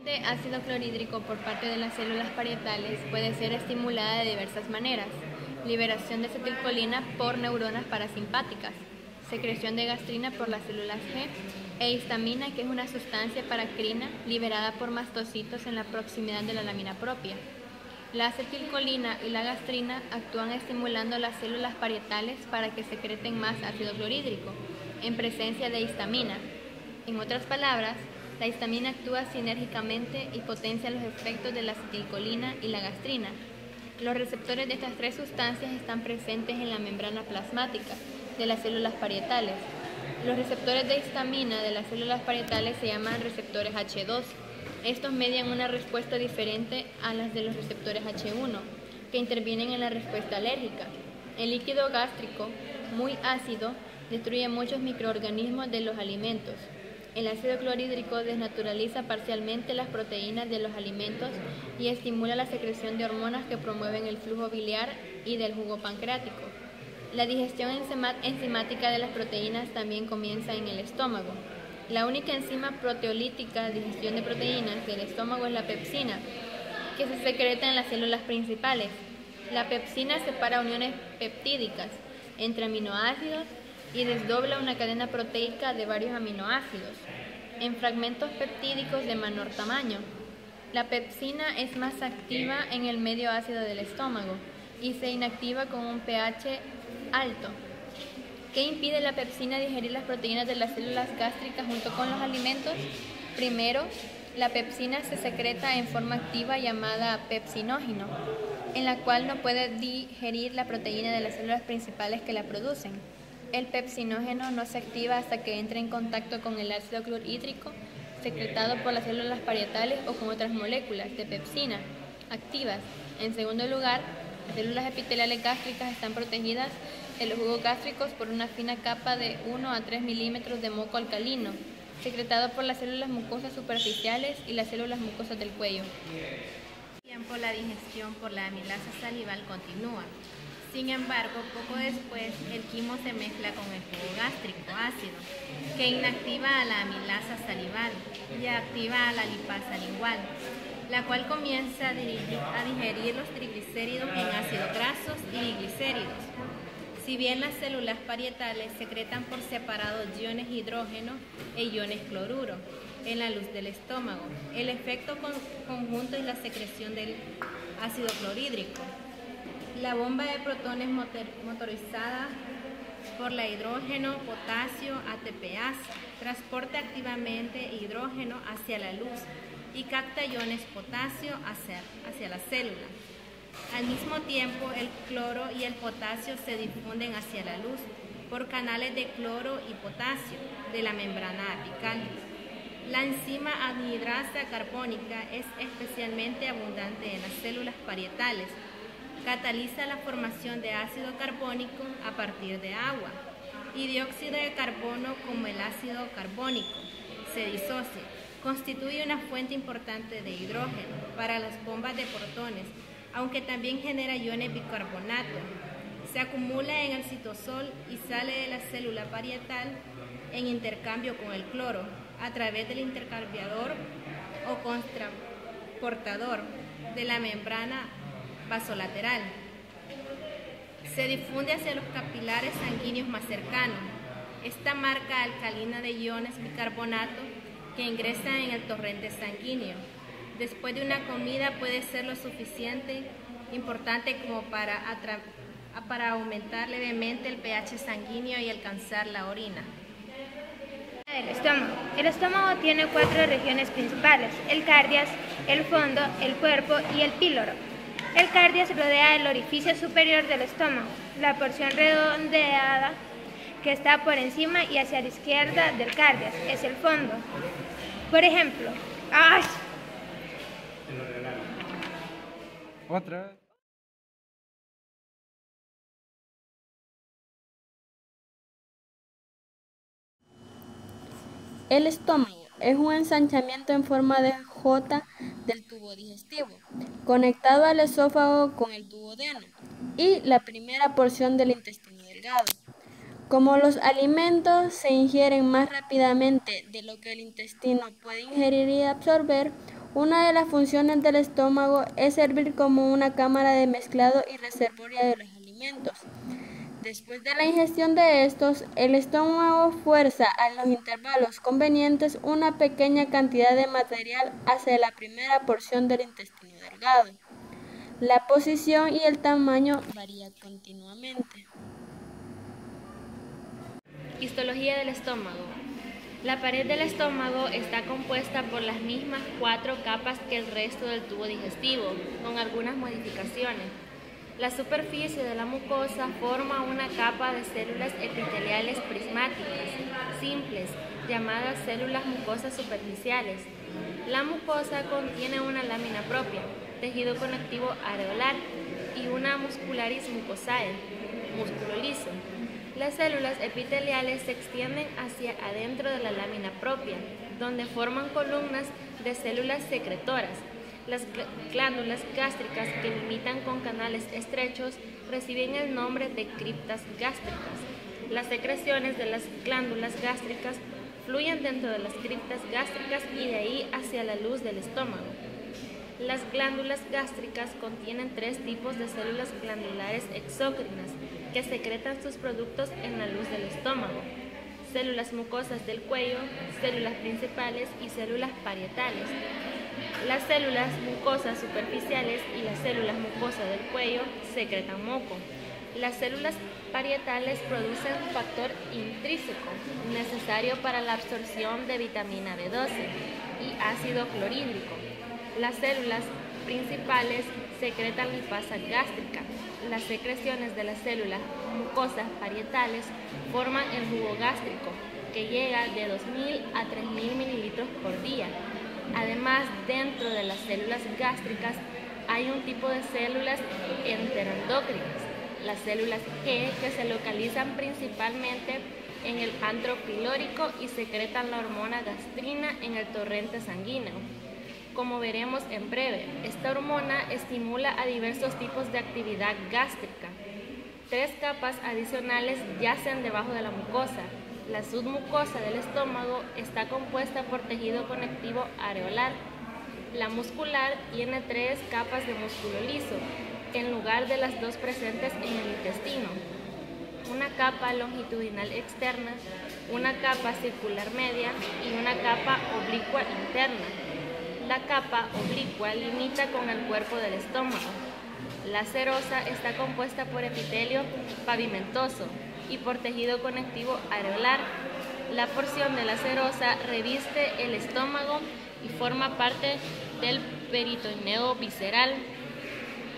El ácido clorhídrico por parte de las células parietales puede ser estimulada de diversas maneras: liberación de acetilcolina por neuronas parasimpáticas, secreción de gastrina por las células G e histamina, que es una sustancia paracrina liberada por mastocitos en la proximidad de la lámina propia. La acetilcolina y la gastrina actúan estimulando las células parietales para que secreten más ácido clorhídrico en presencia de histamina. En otras palabras, la histamina actúa sinérgicamente y potencia los efectos de la acetilcolina y la gastrina. Los receptores de estas tres sustancias están presentes en la membrana plasmática de las células parietales. Los receptores de histamina de las células parietales se llaman receptores H2. Estos median una respuesta diferente a las de los receptores H1, que intervienen en la respuesta alérgica. El líquido gástrico, muy ácido, destruye muchos microorganismos de los alimentos. El ácido clorhídrico desnaturaliza parcialmente las proteínas de los alimentos y estimula la secreción de hormonas que promueven el flujo biliar y del jugo pancreático. La digestión enzimática de las proteínas también comienza en el estómago. La única enzima proteolítica de digestión de proteínas del estómago es la pepsina, que se secreta en las células principales. La pepsina separa uniones peptídicas entre aminoácidos y desdobla una cadena proteica de varios aminoácidos en fragmentos peptídicos de menor tamaño. La pepsina es más activa en el medio ácido del estómago y se inactiva con un pH alto. ¿Qué impide la pepsina digerir las proteínas de las células gástricas junto con los alimentos? Primero, la pepsina se secreta en forma activa llamada pepsinógeno, en la cual no puede digerir la proteína de las células principales que la producen. El pepsinógeno no se activa hasta que entre en contacto con el ácido clorhídrico secretado por las células parietales o con otras moléculas de pepsina activas. En segundo lugar, las células epiteliales gástricas están protegidas de los jugos gástricos por una fina capa de 1 a 3 milímetros de moco alcalino, secretado por las células mucosas superficiales y las células mucosas del cuello. Tiempo la digestión por la amilasa salival continúa. Sin embargo, poco después el quimo se mezcla con el jugo gástrico ácido, que inactiva a la amilasa salival y activa a la lipasa lingual, la cual comienza a digerir los triglicéridos en ácidos grasos y diglicéridos. Si bien las células parietales secretan por separado iones hidrógeno e iones cloruro en la luz del estómago, el efecto conjunto es la secreción del ácido clorhídrico. La bomba de protones motorizada por la hidrógeno, potasio, ATPase, transporta activamente hidrógeno hacia la luz y capta iones potasio hacia la célula. Al mismo tiempo, el cloro y el potasio se difunden hacia la luz por canales de cloro y potasio de la membrana apical. La enzima anhidrasa carbónica es especialmente abundante en las células parietales. Cataliza la formación de ácido carbónico a partir de agua y dióxido de carbono como el ácido carbónico. Se disocia. Constituye una fuente importante de hidrógeno para las bombas de protones, aunque también genera iones bicarbonato. Se acumula en el citosol y sale de la célula parietal en intercambio con el cloro a través del intercambiador o transportador de la membrana vasolateral. Se difunde hacia los capilares sanguíneos más cercanos. Esta marca alcalina de iones bicarbonato que ingresan en el torrente sanguíneo. Después de una comida puede ser lo suficiente importante como para aumentar levemente el pH sanguíneo y alcanzar la orina. El estómago. El estómago tiene 4 regiones principales: el cardias, el fondo, el cuerpo y el píloro. El cardias rodea el orificio superior del estómago, la porción redondeada que está por encima y hacia la izquierda del cardias es el fondo. Por ejemplo, Otra. El estómago es un ensanchamiento en forma de J del tubo digestivo, conectado al esófago con el duodeno y la primera porción del intestino delgado. Como los alimentos se ingieren más rápidamente de lo que el intestino puede ingerir y absorber, Una de las funciones del estómago es servir como una cámara de mezclado y reservorio de los alimentos. Después de la ingestión de estos, el estómago fuerza a los intervalos convenientes una pequeña cantidad de material hacia la primera porción del intestino delgado. La posición y el tamaño varían continuamente. Histología del estómago. La pared del estómago está compuesta por las mismas 4 capas que el resto del tubo digestivo, con algunas modificaciones. La superficie de la mucosa forma una capa de células epiteliales prismáticas, simples, llamadas células mucosas superficiales. La mucosa contiene una lámina propia, tejido conectivo areolar y una muscularis mucosae, músculo liso. Las células epiteliales se extienden hacia adentro de la lámina propia, donde forman columnas de células secretoras. Las glándulas gástricas, que limitan con canales estrechos, reciben el nombre de criptas gástricas. Las secreciones de las glándulas gástricas fluyen dentro de las criptas gástricas y de ahí hacia la luz del estómago. Las glándulas gástricas contienen 3 tipos de células glandulares exócrinas que secretan sus productos en la luz del estómago: células mucosas del cuello, células principales y células parietales. Las células mucosas superficiales y las células mucosas del cuello secretan moco. Las células parietales producen un factor intrínseco necesario para la absorción de vitamina B12 y ácido clorhídrico. Las células principales secretan lipasa gástrica. Las secreciones de las células mucosas parietales forman el jugo gástrico, que llega de 2.000 a 3.000 mililitros por día. Además, dentro de las células gástricas hay un tipo de células enteroendocrinas, las células G, que se localizan principalmente en el antro pilórico y secretan la hormona gastrina en el torrente sanguíneo. Como veremos en breve, esta hormona estimula a diversos tipos de actividad gástrica. 3 capas adicionales yacen debajo de la mucosa. La submucosa del estómago está compuesta por tejido conectivo areolar. La muscular tiene 3 capas de músculo liso, en lugar de las 2 presentes en el intestino: una capa longitudinal externa, una capa circular media y una capa oblicua interna. La capa oblicua limita con el cuerpo del estómago. La serosa está compuesta por epitelio pavimentoso y por tejido conectivo areolar. La porción de la serosa reviste el estómago y forma parte del peritoineo visceral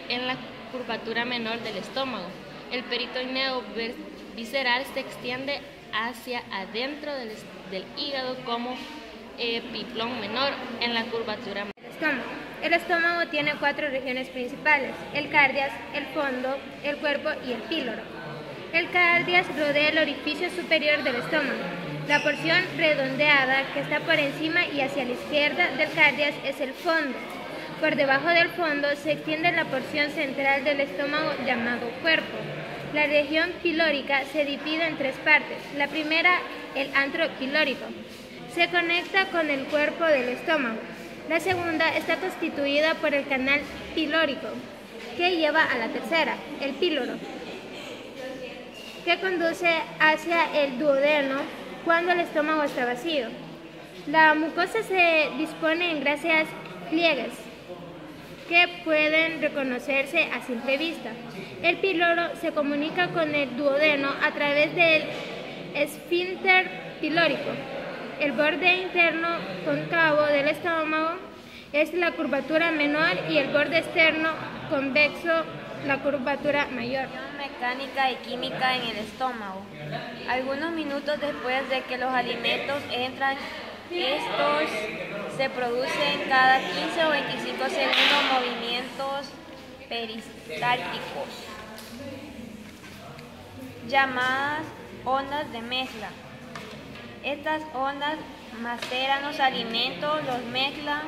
en la curvatura menor del estómago. El peritoineo visceral se extiende hacia adentro del hígado como epiplón menor en la curvatura menor. El estómago tiene 4 regiones principales: el cardias, el fondo, el cuerpo y el píloro. El cardias rodea el orificio superior del estómago. La porción redondeada que está por encima y hacia la izquierda del cardias es el fondo. Por debajo del fondo se extiende la porción central del estómago llamado cuerpo. La región pilórica se divide en 3 partes. La primera, el antro pilórico, se conecta con el cuerpo del estómago. La segunda está constituida por el canal pilórico, que lleva a la tercera, el píloro, que conduce hacia el duodeno cuando el estómago está vacío. La mucosa se dispone en gruesos pliegues que pueden reconocerse a simple vista. El píloro se comunica con el duodeno a través del esfínter pilórico. El borde interno cóncavo del estómago es la curvatura menor y el borde externo convexo la curvatura mayor. Mecánica y química en el estómago. Algunos minutos después de que los alimentos entran, estos se producen cada 15 o 25 segundos movimientos peristálticos, llamadas ondas de mezcla. Estas ondas maceran los alimentos, los mezclan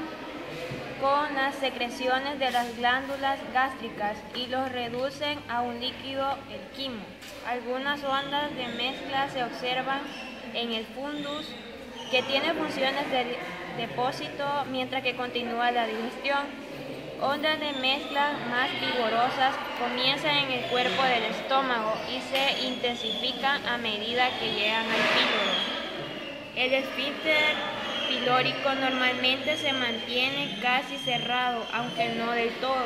con las secreciones de las glándulas gástricas y los reducen a un líquido, el quimo. Algunas ondas de mezcla se observan en el fundus, que tiene funciones depósito mientras que continúa la digestión. Ondas de mezcla más vigorosas comienzan en el cuerpo del estómago y se intensifican a medida que llegan al píloro. El esfínter pilórico normalmente se mantiene casi cerrado, aunque no del todo.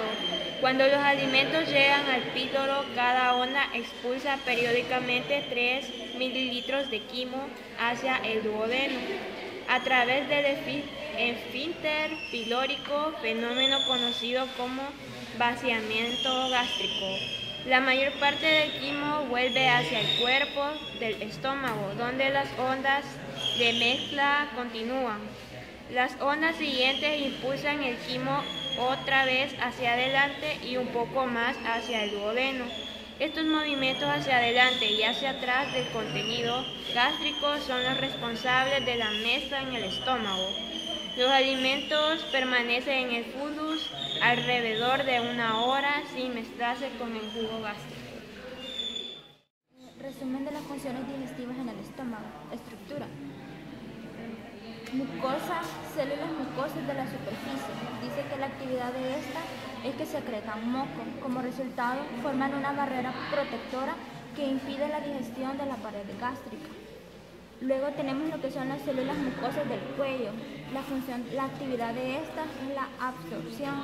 Cuando los alimentos llegan al píloro, cada onda expulsa periódicamente 3 mililitros de quimo hacia el duodeno a través del esfínter pilórico, fenómeno conocido como vaciamiento gástrico. La mayor parte del quimo vuelve hacia el cuerpo del estómago, donde las ondas de mezcla continúan. Las ondas siguientes impulsan el quimo otra vez hacia adelante y un poco más hacia el duodeno. Estos movimientos hacia adelante y hacia atrás del contenido gástrico son los responsables de la mezcla en el estómago. Los alimentos permanecen en el fundus alrededor de 1 hora sin mezclarse con el jugo gástrico. Resumen de las funciones digestivas en el estómago. Estructura. Mucosas, células mucosas de la superficie. Dice que la actividad de esta es que secretan moco. Como resultado, forman una barrera protectora que impide la digestión de la pared gástrica. Luego tenemos lo que son las células mucosas del cuello. La actividad de estas es la absorción.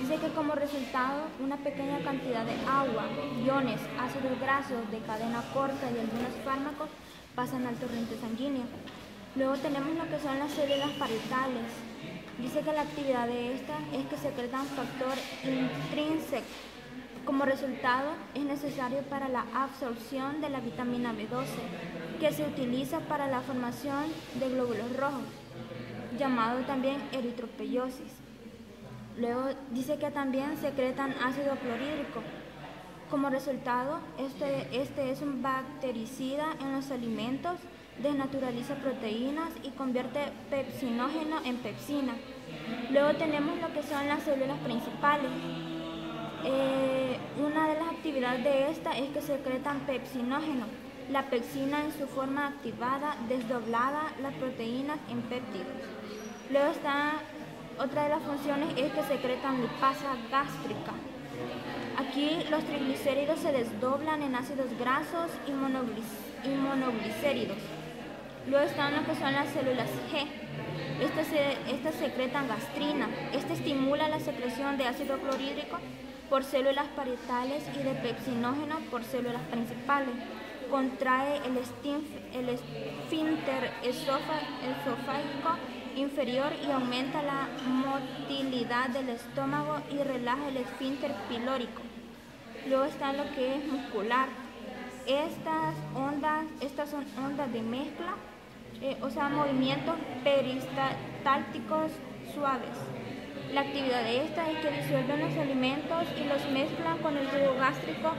Dice que como resultado, una pequeña cantidad de agua, iones, ácidos grasos de cadena corta y algunos fármacos pasan al torrente sanguíneo. Luego tenemos lo que son las células parietales. Dice que la actividad de estas es que secretan factor intrínseco. Como resultado, es necesario para la absorción de la vitamina B12, que se utiliza para la formación de glóbulos rojos, llamado también eritropoyesis. Luego dice que también secretan ácido clorhídrico. Como resultado, este es un bactericida en los alimentos, desnaturaliza proteínas y convierte pepsinógeno en pepsina. Luego tenemos lo que son las células principales. Una de las actividades de esta es que secretan pepsinógeno. La pepsina en su forma activada, desdoblada las proteínas en péptidos. Luego está otra de las funciones es que secretan lipasa gástrica. Aquí los triglicéridos se desdoblan en ácidos grasos y monoglicéridos. Luego están lo que son las células G. Estas secretan gastrina. Esta estimula la secreción de ácido clorhídrico por células parietales y de pepsinógeno por células principales. Contrae el esfínter esofágico inferior y aumenta la motilidad del estómago y relaja el esfínter pilórico. Luego está lo que es muscular. Estas son ondas de mezcla, movimientos peristálticos suaves. La actividad de esta es que disuelven los alimentos y los mezclan con el jugo gástrico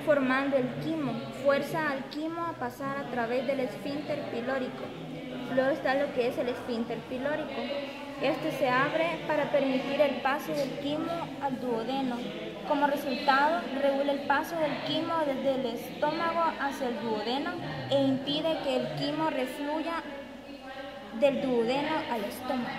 formando el quimo. Fuerza al quimo a pasar a través del esfínter pilórico. Luego está lo que es el esfínter pilórico. Este se abre para permitir el paso del quimo al duodeno. Como resultado, regula el paso del quimo desde el estómago hacia el duodeno e impide que el quimo refluya del duodeno al estómago.